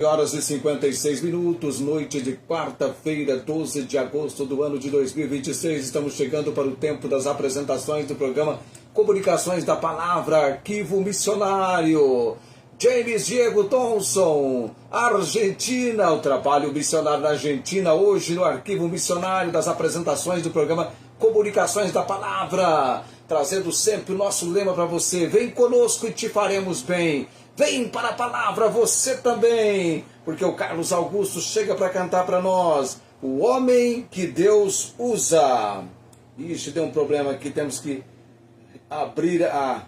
Horas e 56 minutos, noite de quarta-feira, 12 de agosto do ano de 2026. Estamos chegando para o tempo das apresentações do programa Comunicações da Palavra, Arquivo Missionário. James Diego Thompson, Argentina, o trabalho missionário na Argentina, hoje no Arquivo Missionário das apresentações do programa Comunicações da Palavra, trazendo sempre o nosso lema para você: vem conosco e te faremos bem. Vem para a palavra você também, porque o Carlos Augusto chega para cantar para nós, o homem que Deus usa. Ixi, deu um problema aqui, temos que abrir a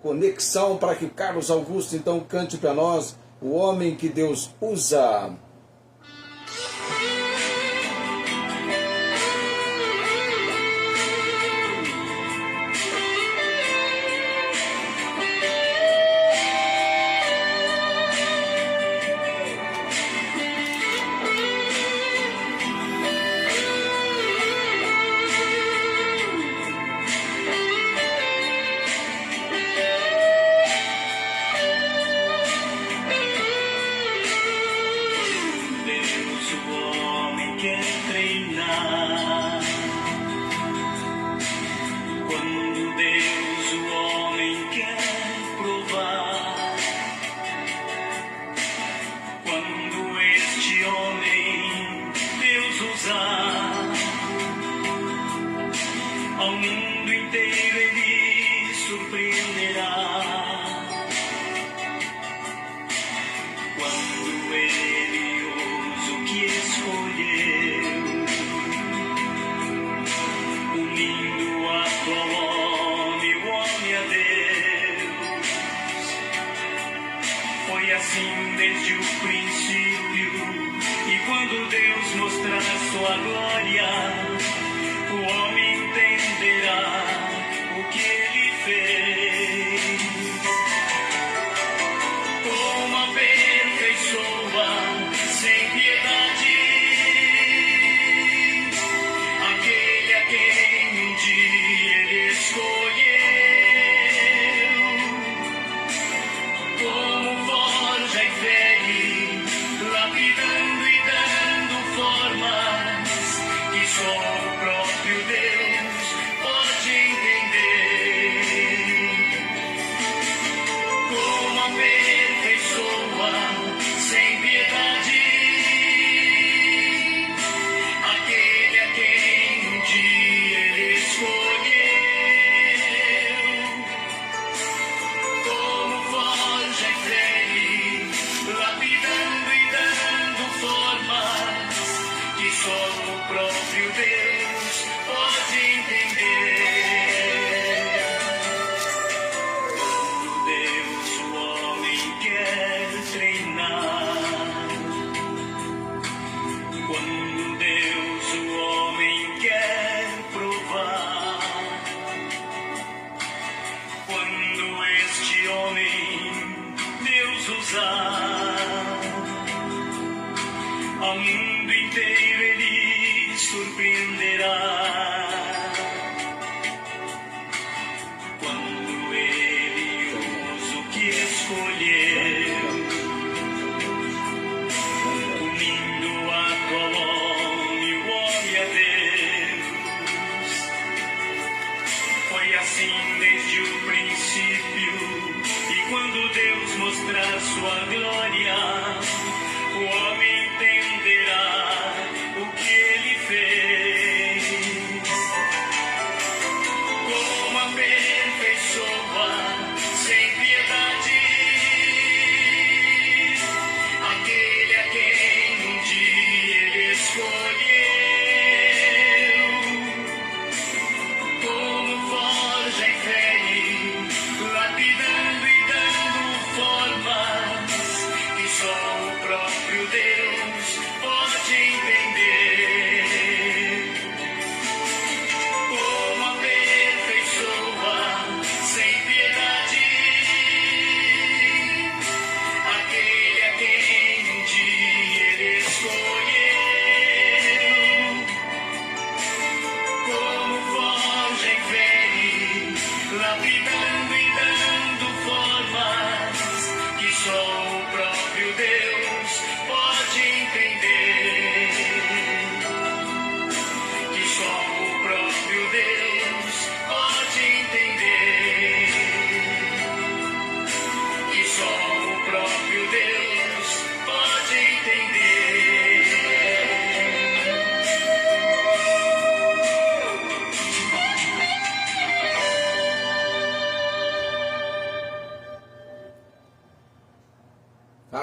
conexão para que o Carlos Augusto então cante para nós, o homem que Deus usa. O homem entenderá o que ele fez.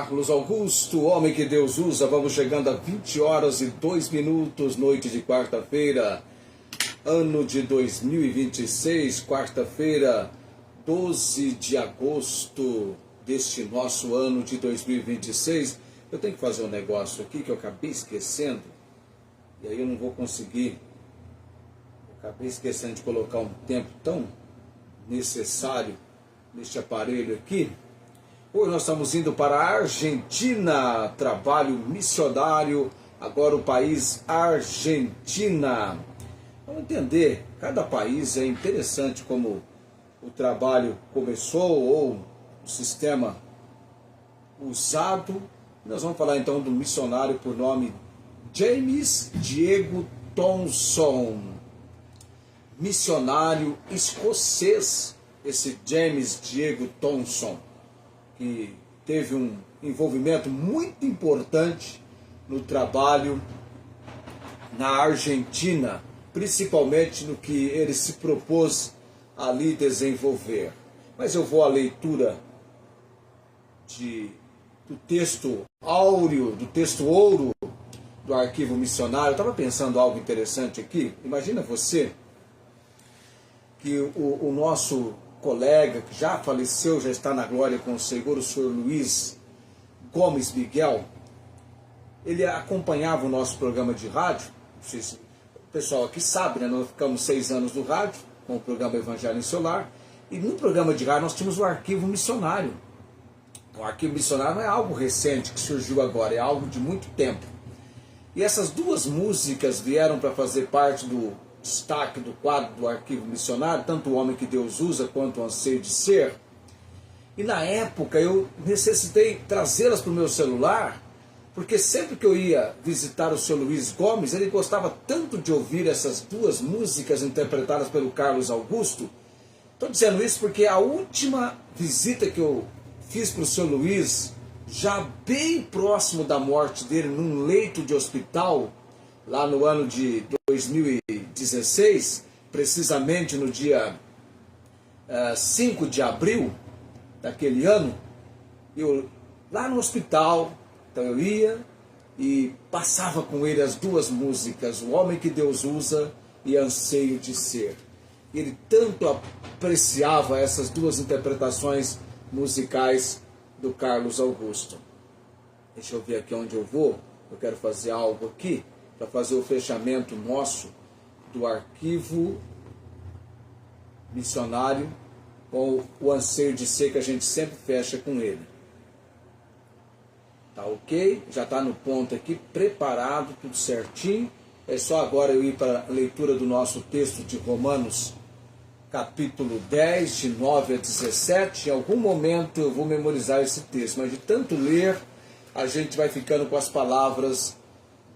Carlos Augusto, homem que Deus usa. Vamos chegando a 20 horas e 2 minutos, noite de quarta-feira, ano de 2026, quarta-feira, 12 de agosto deste nosso ano de 2026. Eu tenho que fazer um negócio aqui que eu acabei esquecendo, e aí eu não vou conseguir. Eu acabei esquecendo de colocar um tempo tão necessário neste aparelho aqui. Hoje nós estamos indo para a Argentina, trabalho missionário, agora o país Argentina. Vamos entender, cada país é interessante como o trabalho começou ou o sistema usado. Nós vamos falar então do missionário por nome James Diego Thompson, missionário escocês, esse James Diego Thompson, que teve um envolvimento muito importante no trabalho na Argentina, principalmente no que ele se propôs ali desenvolver. Mas eu vou à leitura do texto áureo, do texto ouro do arquivo missionário. Eu estava pensando algo interessante aqui. Imagina você que o nosso colega, que já faleceu, já está na glória com o Senhor, o senhor Luiz Gomes Miguel, ele acompanhava o nosso programa de rádio. Não sei se o pessoal aqui sabe, né? Nós ficamos 6 anos no rádio, com o programa Evangelho em Solar, e no programa de rádio nós tínhamos o arquivo missionário. O arquivo missionário não é algo recente que surgiu agora, é algo de muito tempo. E essas duas músicas vieram para fazer parte do destaque do quadro do arquivo missionário, tanto O Homem que Deus Usa quanto O Anseio de Ser. E na época eu necessitei trazê-las para o meu celular, porque sempre que eu ia visitar o seu Luiz Gomes, ele gostava tanto de ouvir essas duas músicas interpretadas pelo Carlos Augusto. Estou dizendo isso porque a última visita que eu fiz para o seu Luiz, já bem próximo da morte dele, num leito de hospital, lá no ano de 2016, precisamente no dia 5 de abril daquele ano, eu lá no hospital, então eu ia e passava com ele as duas músicas, O Homem que Deus Usa e Anseio de Ser. Ele tanto apreciava essas duas interpretações musicais do Carlos Augusto. Deixa eu ver aqui onde eu vou. Eu quero fazer algo aqui para fazer o fechamento nosso do arquivo missionário com o Anseio de Ser, que a gente sempre fecha com ele. Tá ok? Já está no ponto aqui, preparado, tudo certinho. É só agora eu ir para a leitura do nosso texto de Romanos, capítulo 10, de 9 a 17. Em algum momento eu vou memorizar esse texto, mas de tanto ler, a gente vai ficando com as palavras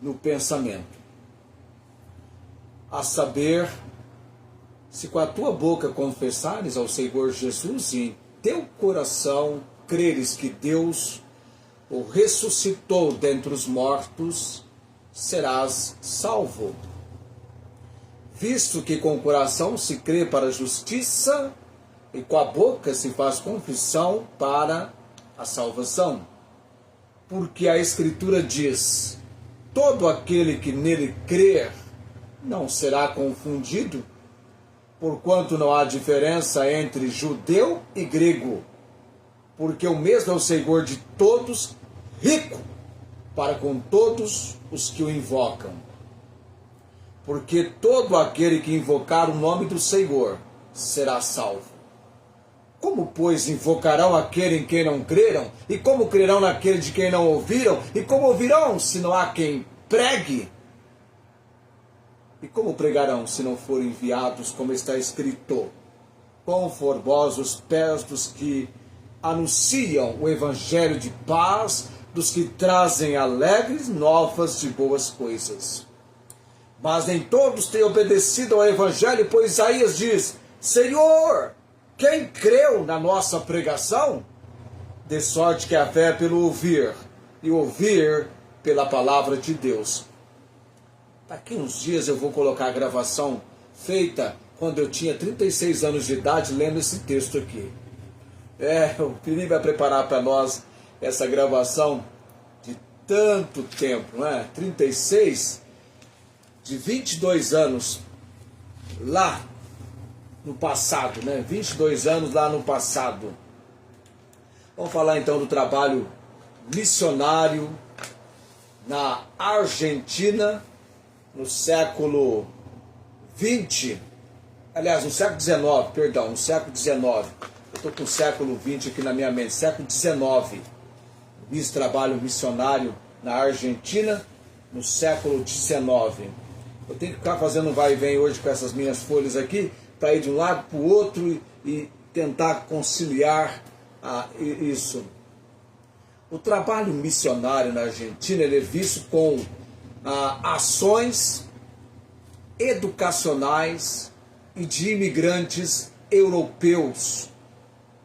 no pensamento. A saber, se com a tua boca confessares ao Senhor Jesus e em teu coração creres que Deus o ressuscitou dentre os mortos, serás salvo. Visto que com o coração se crê para a justiça e com a boca se faz confissão para a salvação. Porque a Escritura diz: todo aquele que nele crer não será confundido, porquanto não há diferença entre judeu e grego, porque o mesmo é o Senhor de todos, rico para com todos os que o invocam. Porque todo aquele que invocar o nome do Senhor será salvo. Como, pois, invocarão aquele em quem não creram? E como crerão naquele de quem não ouviram? E como ouvirão, se não há quem pregue? E como pregarão, se não forem enviados, como está escrito? Quão formosos os pés dos que anunciam o evangelho de paz, dos que trazem alegres novas de boas coisas. Mas nem todos têm obedecido ao evangelho, pois Isaías diz: Senhor, quem creu na nossa pregação? De sorte que a fé é pelo ouvir, e ouvir pela palavra de Deus. Daqui uns dias eu vou colocar a gravação feita quando eu tinha 36 anos de idade, lendo esse texto aqui. O Felipe vai preparar para nós essa gravação de tanto tempo, não é? 36, de 22 anos lá no passado, né? 22 anos lá no passado. Vamos falar então do trabalho missionário na Argentina no século 20, aliás, no século 19, perdão, no século 19. Eu estou com o século 20 aqui na minha mente, século 19. Fiz trabalho missionário na Argentina no século 19. Eu tenho que ficar fazendo vai e vem hoje com essas minhas folhas aqui, para ir de um lado para o outro e tentar conciliar isso. O trabalho missionário na Argentina ele é visto com ações educacionais e de imigrantes europeus,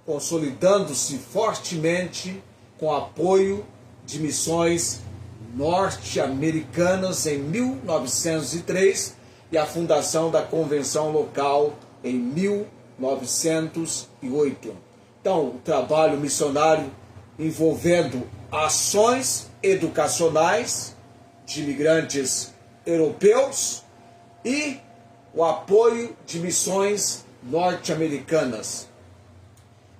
consolidando-se fortemente com apoio de missões norte-americanas em 1903 e a fundação da Convenção Local em 1908. Então, o trabalho missionário envolvendo ações educacionais de imigrantes europeus e o apoio de missões norte-americanas.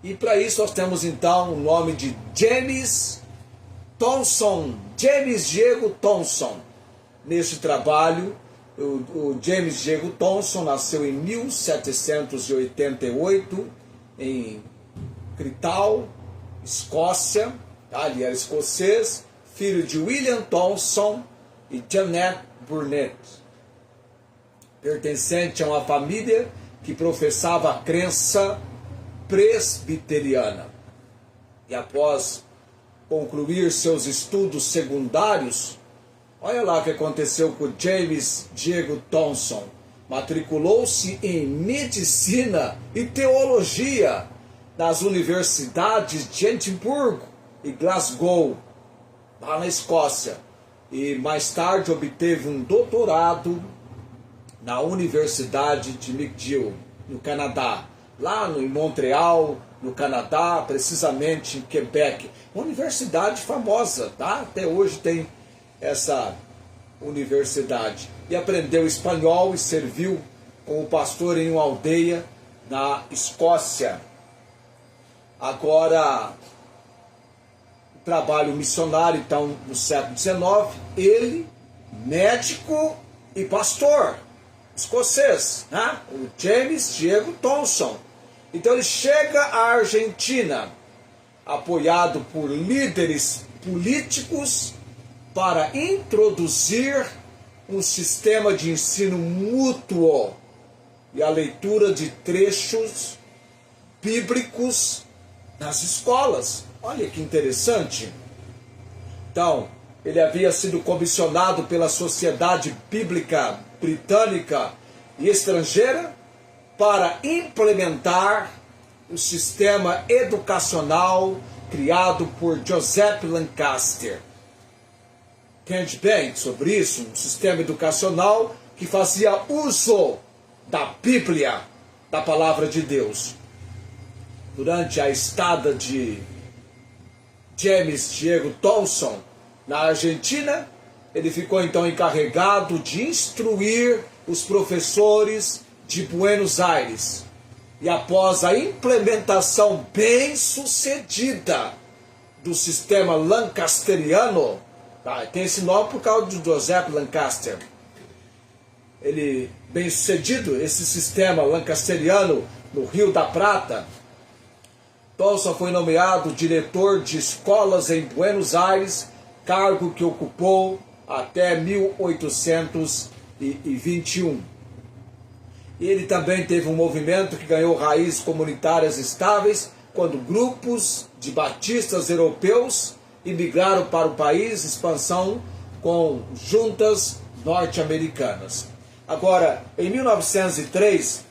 E para isso nós temos então o nome de James Thompson, James Diego Thompson. Nesse trabalho, o James Diego Thompson nasceu em 1788 em Crital, Escócia. Ele era escocês, filho de William Thompson e Janet Burnett, pertencente a uma família que professava a crença presbiteriana. E após concluir seus estudos secundários, olha lá o que aconteceu com James Diego Thompson. Matriculou-se em medicina e teologia nas universidades de Edimburgo e Glasgow, lá na Escócia. E mais tarde obteve um doutorado na Universidade de McGill, no Canadá, lá em Montreal, no Canadá, precisamente em Quebec. Uma universidade famosa, tá? Até hoje tem essa universidade. E aprendeu espanhol e serviu como pastor em uma aldeia na Escócia. Agora, o trabalho missionário, então, no século XIX, ele, médico e pastor escocês, né? O James Diego Thompson. Então ele chega à Argentina, apoiado por líderes políticos, para introduzir um sistema de ensino mútuo e a leitura de trechos bíblicos nas escolas. Olha que interessante. Então, ele havia sido comissionado pela Sociedade Bíblica Britânica e Estrangeira para implementar o sistema educacional criado por Joseph Lancaster. Entende bem sobre isso? Um sistema educacional que fazia uso da Bíblia, da Palavra de Deus. Durante a estada de James Diego Thompson na Argentina, ele ficou então encarregado de instruir os professores de Buenos Aires. E após a implementação bem-sucedida do sistema lancasteriano, tem esse nome por causa de Joseph Lancaster. Ele, bem-sucedido, esse sistema lancasteriano no Rio da Prata, Thompson foi nomeado diretor de escolas em Buenos Aires, cargo que ocupou até 1821. Ele também teve um movimento que ganhou raízes comunitárias estáveis quando grupos de batistas europeus imigraram para o país, expansão com juntas norte-americanas. Agora, em 1903,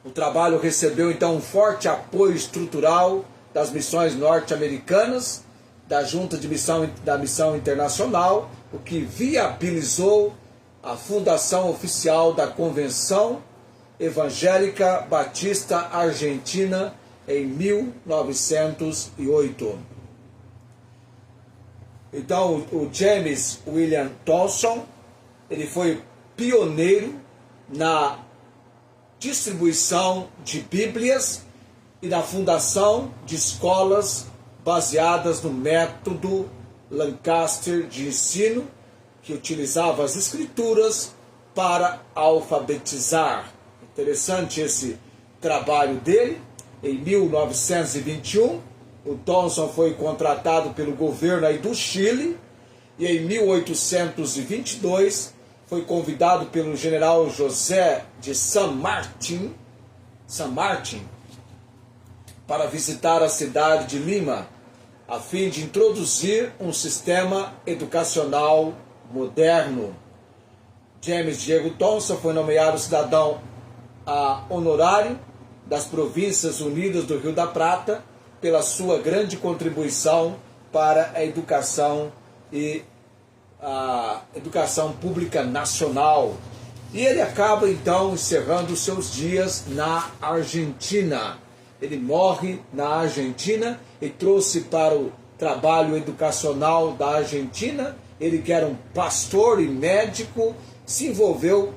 o trabalho recebeu então um forte apoio estrutural das missões norte-americanas, da Junta de Missão, da Missão Internacional, o que viabilizou a fundação oficial da Convenção Evangélica Batista Argentina em 1908. Então, o James William Thompson, ele foi pioneiro na distribuição de Bíblias e na fundação de escolas baseadas no método Lancaster de ensino, que utilizava as escrituras para alfabetizar. Interessante esse trabalho dele. Em 1921, o Thompson foi contratado pelo governo aí do Chile, e em 1822 foi convidado pelo general José de San Martín para visitar a cidade de Lima, a fim de introduzir um sistema educacional moderno. James Diego Thompson foi nomeado cidadão honorário das Províncias Unidas do Rio da Prata pela sua grande contribuição para a educação e a educação pública nacional. E ele acaba então encerrando seus dias na Argentina. Ele morre na Argentina e trouxe para o trabalho educacional da Argentina. Ele que era um pastor e médico, se envolveu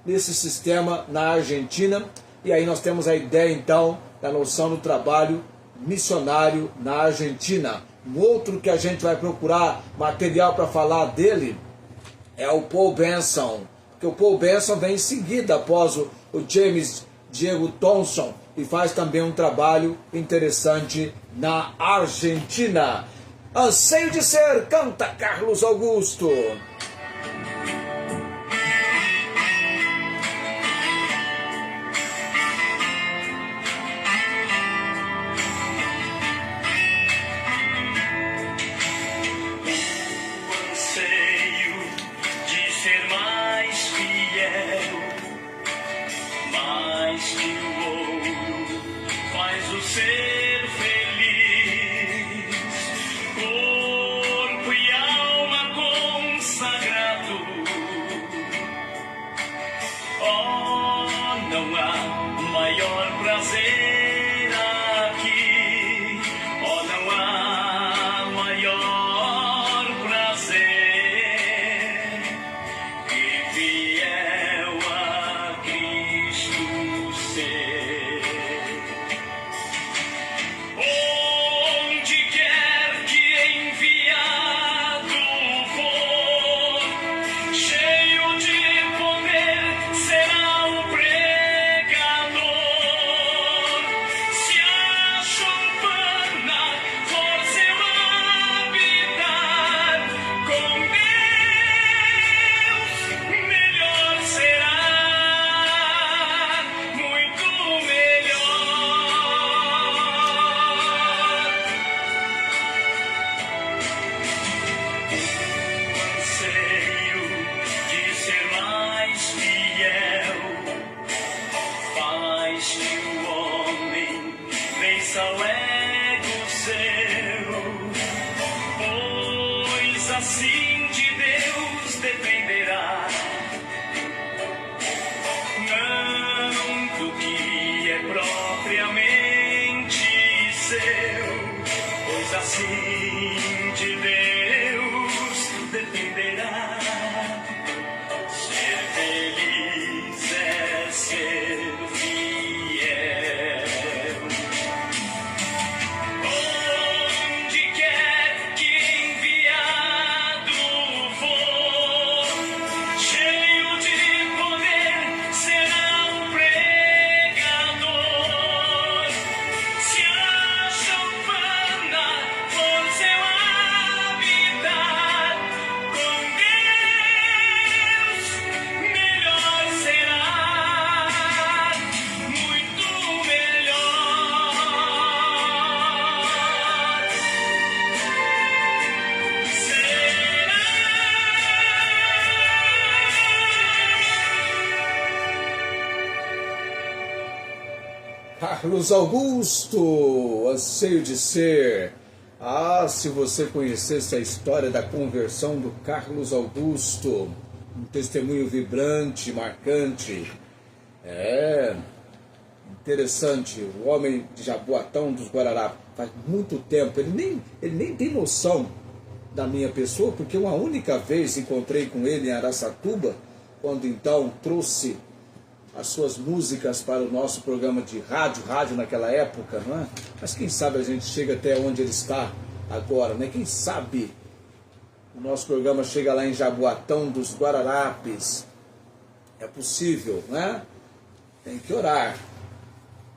nesse sistema na Argentina. E aí nós temos a ideia então da noção do trabalho missionário na Argentina. Um outro que a gente vai procurar material para falar dele é o Paul Benson, porque o Paul Benson vem em seguida após o James Diego Thompson e faz também um trabalho interessante na Argentina. Anseio de Ser, canta Carlos Augusto. Carlos Augusto, Anseio de Ser. Ah, se você conhecesse a história da conversão do Carlos Augusto, um testemunho vibrante, marcante. É interessante, o homem de Jaboatão dos Guararapes, faz muito tempo, ele nem tem noção da minha pessoa, porque uma única vez encontrei com ele em Araçatuba, quando então trouxe as suas músicas para o nosso programa de rádio naquela época, não é? Mas quem sabe a gente chega até onde ele está agora, né? Quem sabe o nosso programa chega lá em Jaboatão dos Guararapes. É possível, né? Tem que orar.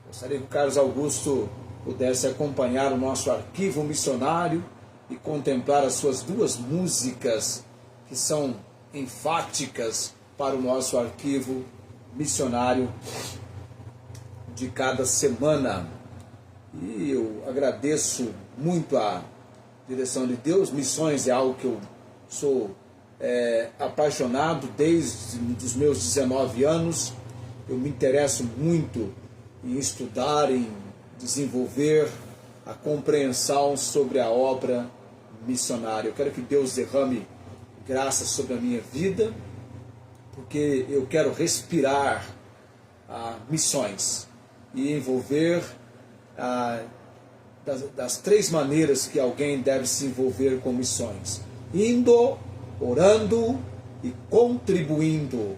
Gostaria que o Carlos Augusto pudesse acompanhar o nosso arquivo missionário e contemplar as suas duas músicas que são enfáticas para o nosso arquivo missionário de cada semana. E eu agradeço muito a direção de Deus. Missões é algo que eu sou apaixonado desde os meus 19 anos. Eu me interesso muito em estudar, em desenvolver a compreensão sobre a obra missionária. Eu quero que Deus derrame graça sobre a minha vida, porque eu quero respirar missões e envolver das três maneiras que alguém deve se envolver com missões: indo, orando e contribuindo.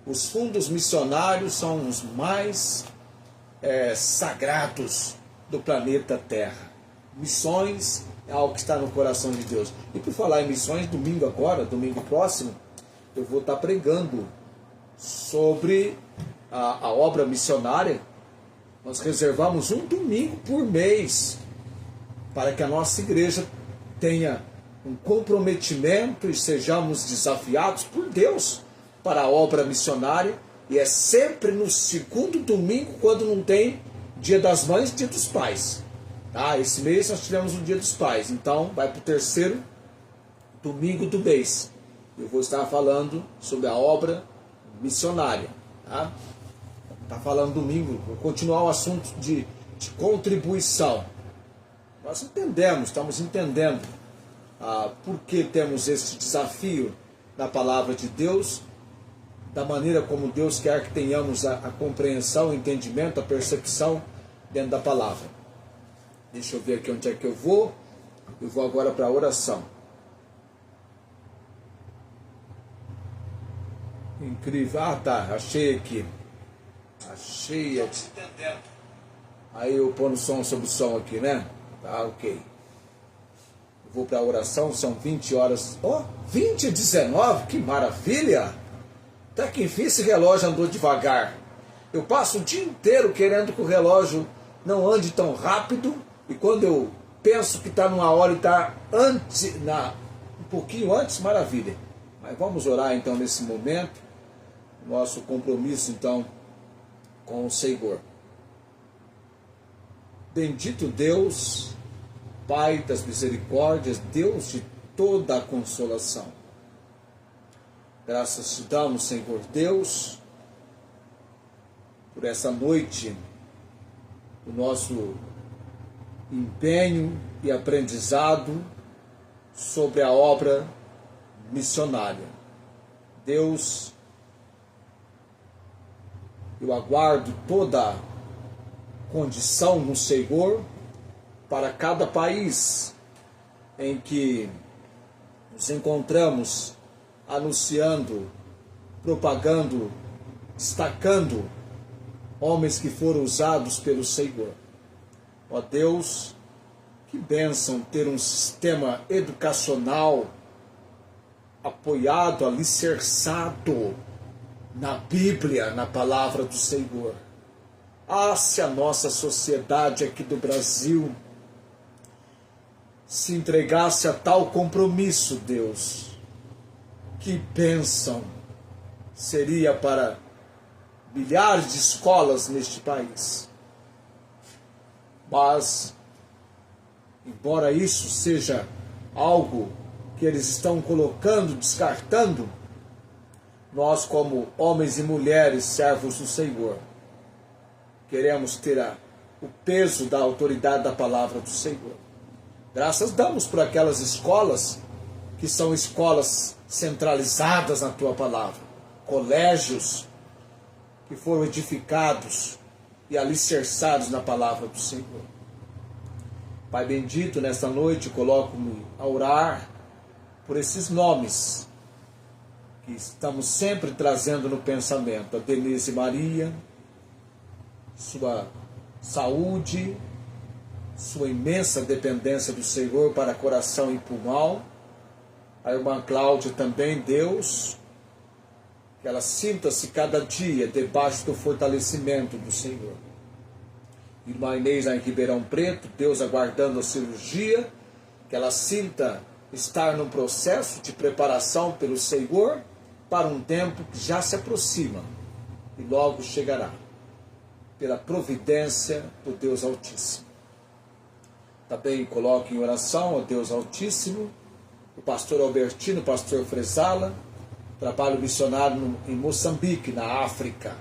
Os fundos missionários são os mais sagrados do planeta Terra. Missões é algo que está no coração de Deus. E por falar em missões, domingo próximo, eu vou estar pregando sobre a obra missionária. Nós reservamos um domingo por mês para que a nossa igreja tenha um comprometimento e sejamos desafiados por Deus para a obra missionária. E é sempre no segundo domingo, quando não tem Dia das Mães e Dia dos Pais. Esse mês nós tivemos o Dia dos Pais, então vai para o terceiro domingo do mês. Eu vou estar falando sobre a obra missionária. Tá falando domingo, vou continuar o assunto de contribuição. Nós estamos entendendo por que temos este desafio da palavra de Deus, da maneira como Deus quer que tenhamos a compreensão, o entendimento, a percepção dentro da palavra. Deixa eu ver aqui onde é que eu vou. Eu vou agora para a oração. Incrível. Achei aqui. Achei aqui. Aí eu pôr no som sobre o som aqui, né? Tá, ok. Eu vou para a oração, são 20 horas. 20h19, que maravilha! Até que enfim esse relógio andou devagar. Eu passo o dia inteiro querendo que o relógio não ande tão rápido, e quando eu penso que está numa hora e está um pouquinho antes, maravilha. Mas vamos orar então nesse momento, nosso compromisso então com o Senhor. Bendito Deus, Pai das misericórdias, Deus de toda a consolação. Graças te damos, Senhor Deus, por essa noite, o nosso empenho e aprendizado sobre a obra missionária. Deus, eu aguardo toda condição no Senhor para cada país em que nos encontramos, anunciando, propagando, destacando homens que foram usados pelo Senhor. Ó Deus, que bênção ter um sistema educacional apoiado, alicerçado na Bíblia, na palavra do Senhor. Se a nossa sociedade aqui do Brasil se entregasse a tal compromisso, Deus, que bênção seria para milhares de escolas neste país. Mas, embora isso seja algo que eles estão colocando, descartando, nós, como homens e mulheres, servos do Senhor, queremos ter o peso da autoridade da palavra do Senhor. Graças damos por aquelas escolas que são escolas centralizadas na Tua palavra, colégios que foram edificados e alicerçados na palavra do Senhor. Pai bendito, nesta noite coloco-me a orar por esses nomes que estamos sempre trazendo no pensamento. A Denise Maria, sua saúde, sua imensa dependência do Senhor para coração e pulmão. A irmã Cláudia também, Deus, que ela sinta-se cada dia debaixo do fortalecimento do Senhor. Irmã Inês lá em Ribeirão Preto, Deus aguardando a cirurgia, que ela sinta estar num processo de preparação pelo Senhor para um tempo que já se aproxima e logo chegará, pela providência do Deus Altíssimo. Também coloco em oração ao Deus Altíssimo o pastor Albertino, o pastor Fresala, trabalho missionário em Moçambique, na África.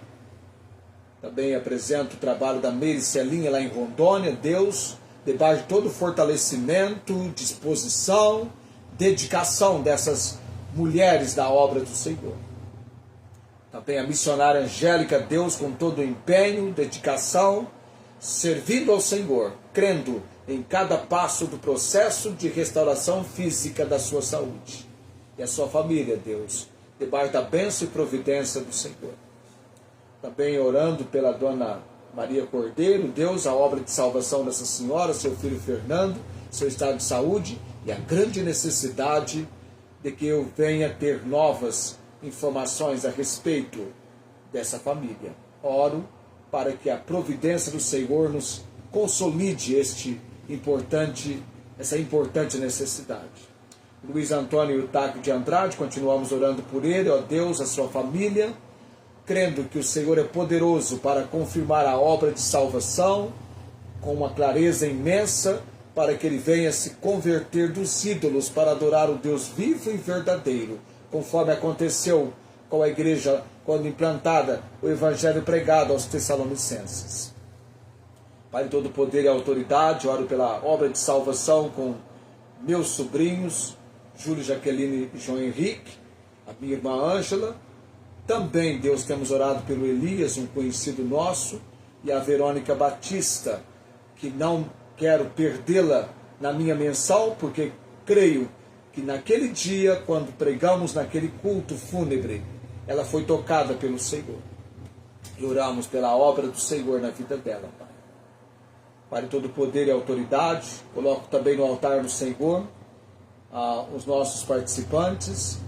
Também apresento o trabalho da Meire Celinha lá em Rondônia. Deus, debaixo de todo o fortalecimento, disposição, dedicação dessas mulheres da obra do Senhor. Também a missionária Angélica, Deus, com todo o empenho, dedicação, servindo ao Senhor, crendo em cada passo do processo de restauração física da sua saúde. E a sua família, Deus, debaixo da bênção e providência do Senhor. Também orando pela dona Maria Cordeiro, Deus, a obra de salvação dessa senhora, seu filho Fernando, seu estado de saúde e a grande necessidade de que eu venha ter novas informações a respeito dessa família. Oro para que a providência do Senhor nos consolide essa importante necessidade. Luiz Antônio Eutaquio de Andrade, continuamos orando por ele, ó Deus, a sua família, crendo que o Senhor é poderoso para confirmar a obra de salvação com uma clareza imensa, para que ele venha se converter dos ídolos para adorar o Deus vivo e verdadeiro, conforme aconteceu com a igreja quando implantada o evangelho pregado aos Tessalonicenses. Pai de todo poder e autoridade, oro pela obra de salvação com meus sobrinhos, Júlio, Jaqueline e João Henrique, a minha irmã Ângela. Também, Deus, temos orado pelo Elias, um conhecido nosso, e a Verônica Batista, que não quero perdê-la na minha menção, porque creio que naquele dia, quando pregamos naquele culto fúnebre, ela foi tocada pelo Senhor. E oramos pela obra do Senhor na vida dela, Pai. Pai de todo poder e autoridade, coloco também no altar do Senhor os nossos participantes,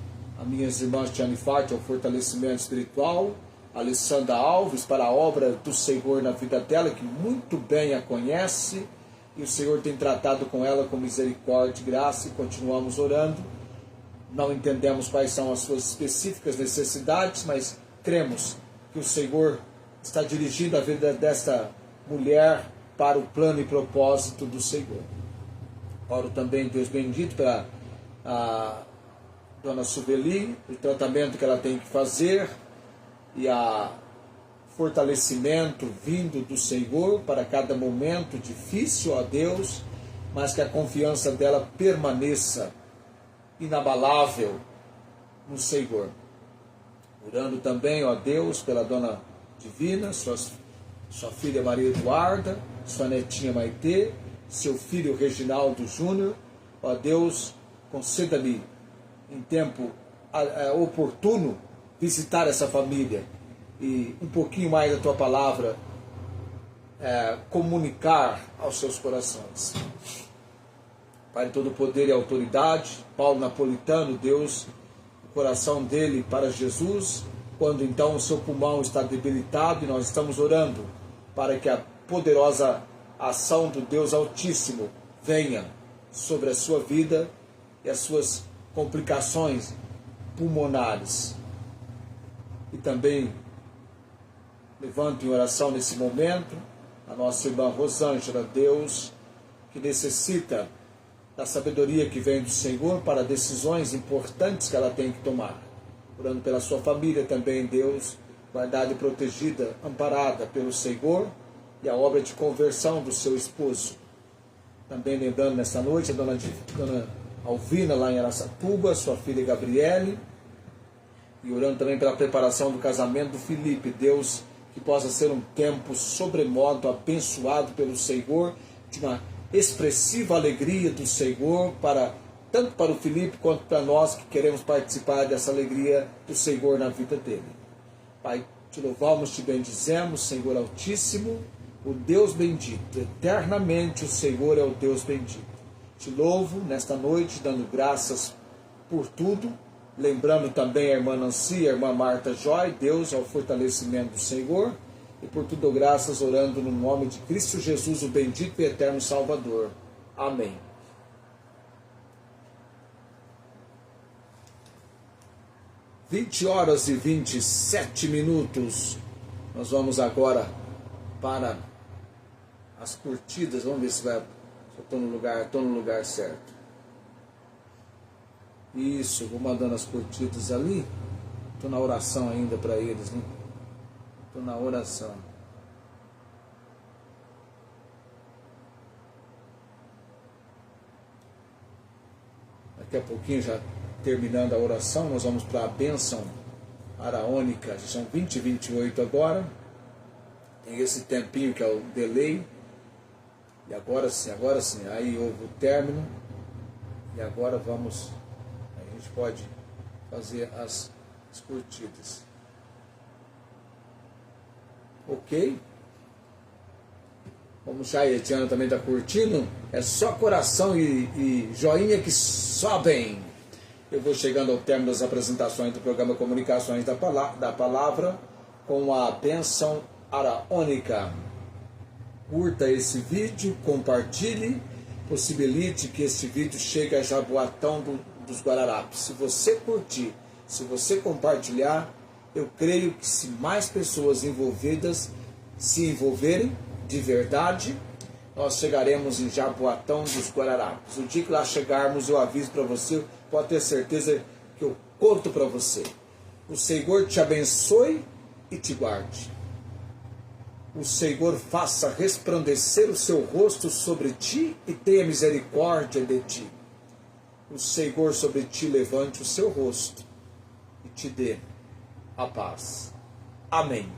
as minhas irmãs Tiane Fati, ao fortalecimento espiritual, a Alessandra Alves, para a obra do Senhor na vida dela, que muito bem a conhece, e o Senhor tem tratado com ela com misericórdia e graça, e continuamos orando. Não entendemos quais são as suas específicas necessidades, mas cremos que o Senhor está dirigindo a vida desta mulher para o plano e propósito do Senhor. Oro também, Deus bendito, para a dona Suveli, o tratamento que ela tem que fazer e a fortalecimento vindo do Senhor para cada momento difícil, ó Deus, mas que a confiança dela permaneça inabalável no Senhor. Orando também, ó Deus, pela dona Divina, sua filha Maria Eduarda, sua netinha Maitê, seu filho Reginaldo Júnior. Ó Deus, conceda-lhe em tempo oportuno visitar essa família e um pouquinho mais da tua palavra comunicar aos seus corações. Pai de todo poder e autoridade, Paulo Napolitano, Deus, o coração dele para Jesus, quando então o seu pulmão está debilitado, e nós estamos orando para que a poderosa ação do Deus Altíssimo venha sobre a sua vida e as suas complicações pulmonares. E também levanto em oração nesse momento a nossa irmã Rosângela, Deus, que necessita da sabedoria que vem do Senhor para decisões importantes que ela tem que tomar. Orando pela sua família também, Deus, guardada e protegida, amparada pelo Senhor, e a obra de conversão do seu esposo. Também lembrando nesta noite a dona Alvina lá em Araçatuba, sua filha Gabriele, e orando também pela preparação do casamento do Felipe. Deus, que possa ser um tempo sobremodo abençoado pelo Senhor, de uma expressiva alegria do Senhor para tanto para o Felipe quanto para nós que queremos participar dessa alegria do Senhor na vida dele. Pai, te louvamos, te bendizemos, Senhor Altíssimo, o Deus bendito, eternamente o Senhor é o Deus bendito. Te louvo nesta noite, dando graças por tudo, lembrando também a irmã Nancy, a irmã Marta Joy, Deus é o fortalecimento do Senhor, e por tudo graças, orando no nome de Cristo Jesus, o bendito e eterno Salvador. Amém. (20 horas e 27 minutos). Nós vamos agora para as curtidas. Vamos ver se vai. Se eu estou no lugar certo. Isso, vou mandando as curtidas ali. Estou na oração ainda para eles, né? Estou na oração. Daqui a pouquinho, já terminando a oração, nós vamos para a bênção araônica. Já são 20h28 agora. Tem esse tempinho que é o delay. E agora sim, aí houve o término. E agora vamos, a gente pode fazer as curtidas. Ok? Como já a Etiana também está curtindo, é só coração e joinha que sobem. Eu vou chegando ao término das apresentações do programa Comunicações da Palavra com a bênção araônica. Curta esse vídeo, compartilhe, possibilite que este vídeo chegue a Jaboatão dos Guararapes. Se você curtir, se você compartilhar, eu creio que se mais pessoas envolvidas se envolverem de verdade, nós chegaremos em Jaboatão dos Guararapes. O dia que lá chegarmos, eu aviso para você, pode ter certeza que eu conto para você. O Senhor te abençoe e te guarde. O Senhor faça resplandecer o seu rosto sobre ti e tenha misericórdia de ti. O Senhor sobre ti levante o seu rosto e te dê a paz. Amém.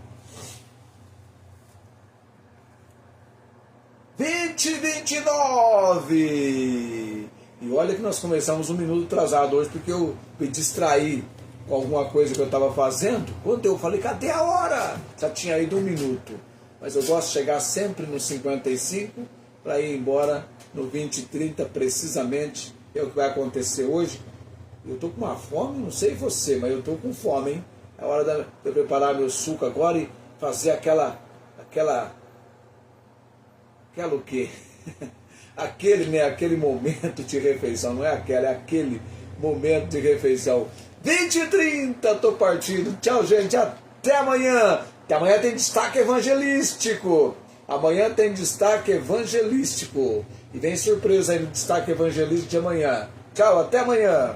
20h29. E olha que nós começamos 1 minuto atrasado hoje, porque eu me distraí com alguma coisa que eu estava fazendo. Quando eu falei, cadê a hora? Já tinha ido 1 minuto. Mas eu gosto de chegar sempre no 55 para ir embora no 20h30 precisamente. É o que vai acontecer hoje. Eu estou com uma fome, não sei você, mas eu estou com fome, hein? É hora de eu preparar meu suco agora e fazer aquela o quê? Aquele momento de refeição, não é aquela, é aquele momento de refeição. 20h30, estou partindo. Tchau, gente, até amanhã. Até amanhã tem destaque evangelístico. Amanhã tem destaque evangelístico. E vem surpresa aí no destaque evangelístico de amanhã. Tchau, até amanhã.